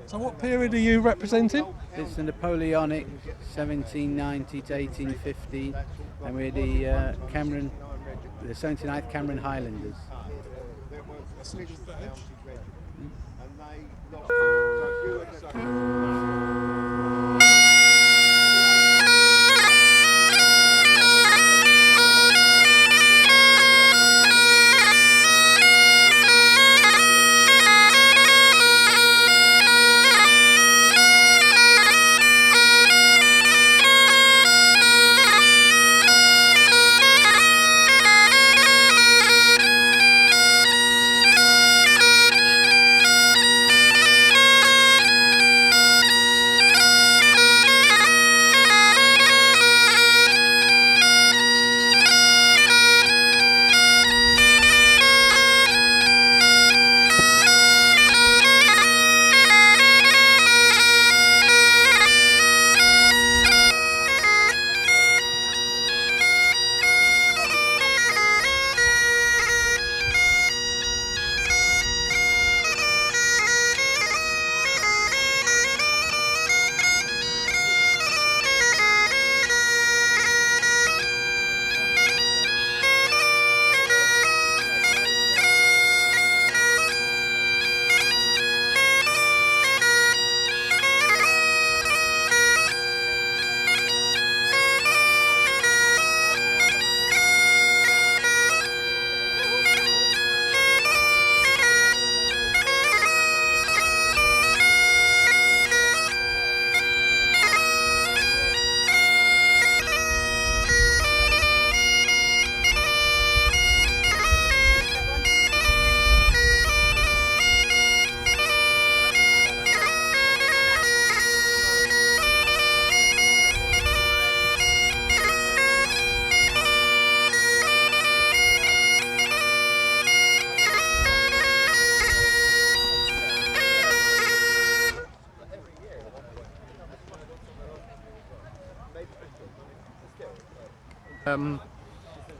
So what period are you representing? It's the Napoleonic 1790 to 1850, and we're the the 79th Cameron Highlanders.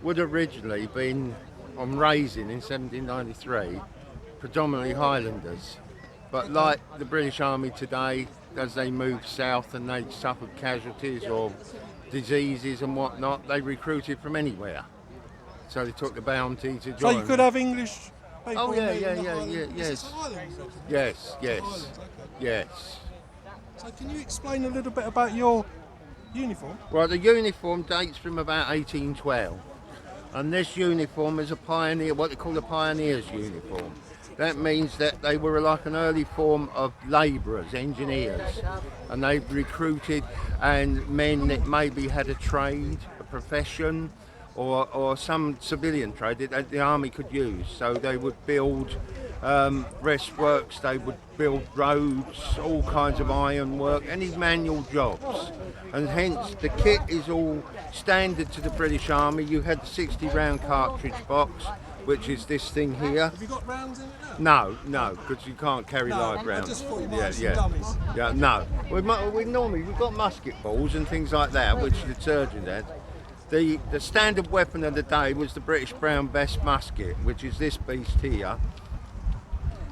Would originally been on raising in 1793, predominantly Highlanders, but like the British Army today, as they moved south and they suffered casualties or diseases and whatnot, they recruited from anywhere. So they took the bounty to join. So you could have English people. Oh yeah, yes. Yes. Okay. Yes. So can you explain a little bit about your uniform? Well, the uniform dates from about 1812, and this uniform is a pioneer, what they call a pioneer's uniform. That means that they were like an early form of labourers, engineers, and they recruited and men that maybe had a trade, a profession, or some civilian trade that the army could use. So they would build breastworks, they would build roads, all kinds of iron work, any manual jobs. And hence the kit is all standard to the British Army. You had the 60 round cartridge box, which is this thing here. Have you got rounds in it now? No, because you can't carry live rounds. I just thought you might have some dummies. Yeah, no. We've got musket balls and things like that, which the surgeon had. The standard weapon of the day was the British Brown Bess musket, which is this beast here.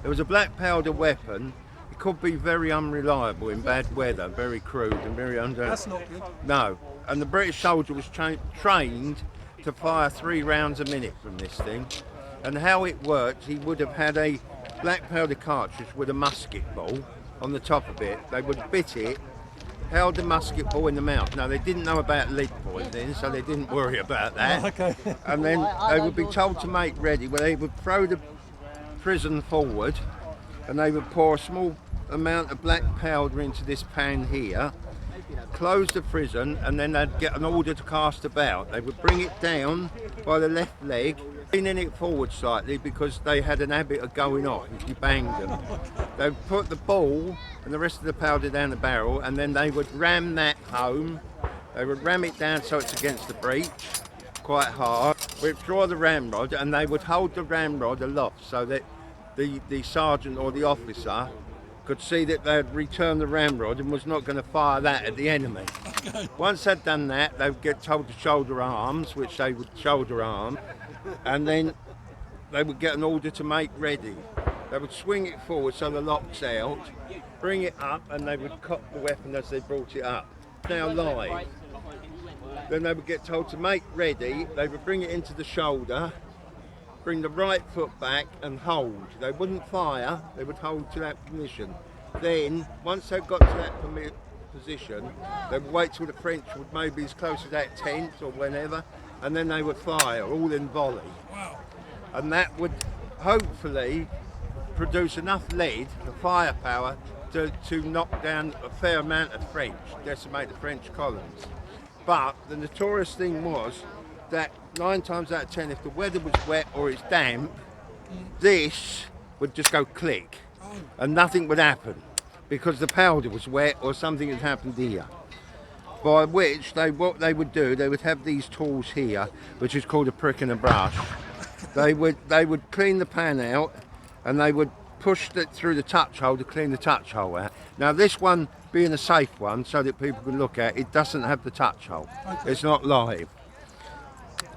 It was a black powder weapon. It could be very unreliable in bad weather, very crude and very That's not good. No, and the British soldier was trained to fire 3 rounds a minute from this thing. And how it worked, he would have had a black powder cartridge with a musket ball on the top of it. They would bit it, held the musket ball in the mouth. Now, they didn't know about lead poisoning, so they didn't worry about that. Okay. And then they would be told to make ready, where they would throw the prison forward, and they would pour a small amount of black powder into this pan here, close the prison, and then they'd get an order to cast about. They would bring it down by the left leg, leaning it forward slightly because they had an habit of going off if you banged them. They'd put the ball and the rest of the powder down the barrel, and then they would ram that home. They would ram it down so it's against the breech, quite hard, withdraw the ramrod, and they would hold the ramrod aloft so that the sergeant or the officer could see that they'd returned the ramrod and was not going to fire that at the enemy. Once they'd done that, they would get told to shoulder arms, which they would shoulder arm, and then they would get an order to make ready. They would swing it forward so the lock's out, bring it up, and they would cock the weapon as they brought it up. Now live. Then they would get told to make ready. They would bring it into the shoulder, bring the right foot back and hold. They wouldn't fire, they would hold to that position. Then, once they've got to that position, they would wait till the French would maybe as close as that tent or whenever, and then they would fire, all in volley. Wow. And that would hopefully produce enough lead, the firepower, to knock down a fair amount of French, decimate the French columns. But the notorious thing was that 9 times out of 10, if the weather was wet or it's damp, this would just go click and nothing would happen because the powder was wet or something had happened here. By which, what they would do, they would have these tools here, which is called a prick and a brush. They would clean the pan out and they would push it through the touch hole to clean the touch hole out. Now this one being a safe one so that people can look at it, doesn't have the touch hole. Okay. It's not live.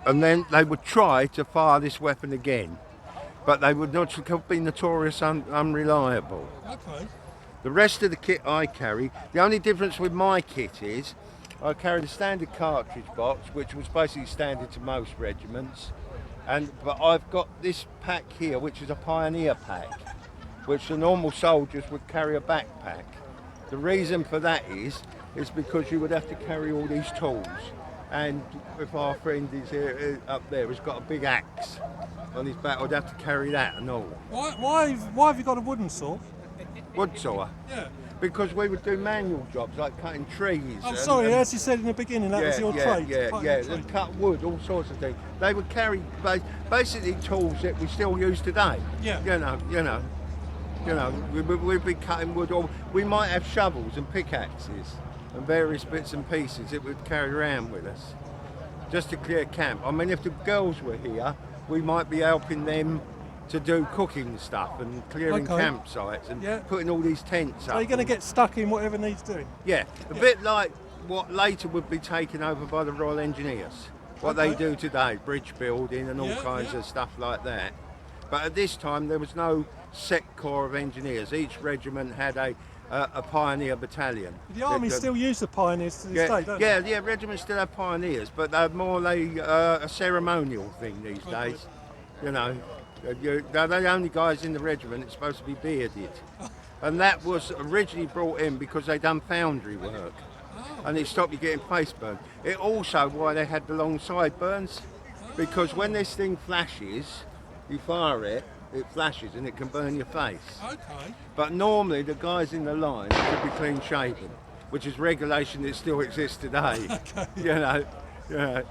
And then they would try to fire this weapon again, but they would not be notorious unreliable. Okay. The rest of the kit I carry, the only difference with my kit is I carry the standard cartridge box, which was basically standard to most regiments, but I've got this pack here, which is a Pioneer pack, which the normal soldiers would carry a backpack. The reason for that is because you would have to carry all these tools. And if our friend is here up there has got a big axe on his back, I'd have to carry that and all. Why have you got a wooden saw? Wood saw? Yeah. Because we would do manual jobs like cutting trees. I'm sorry, as you said in the beginning, that was your trade. Yeah, and cut wood, all sorts of things. They would carry basically tools that we still use today. Yeah. You know, we'd be cutting wood, or we might have shovels and pickaxes and various bits and pieces that we'd carry around with us just to clear camp. I mean, if the girls were here, we might be helping them to do cooking stuff and clearing campsites and putting all these tents up. So you're going to get stuck in whatever needs doing? Yeah, a bit like what later would be taken over by the Royal Engineers. What they do today, bridge building and all kinds of stuff like that. But at this time there was no set corps of engineers. Each regiment had a pioneer battalion. The army still use the pioneers to this day, don't they? Yeah, regiments still have pioneers, but they're more like a ceremonial thing these days. You know, they're the only guys in the regiment that's supposed to be bearded. And that was originally brought in because they done foundry work. And it stopped you getting face burn. It also why they had the long sideburns, because when this thing flashes, you fire it, it flashes and it can burn your face. Okay. But normally the guys in the line should be clean shaven, which is regulation that still exists today. Okay. You know. Yeah.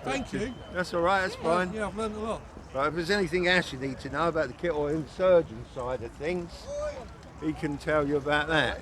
Thank you. That's all right. That's fine. Yeah, I've learned a lot. Right, if there's anything else you need to know about the kit or insurgent side of things, he can tell you about that.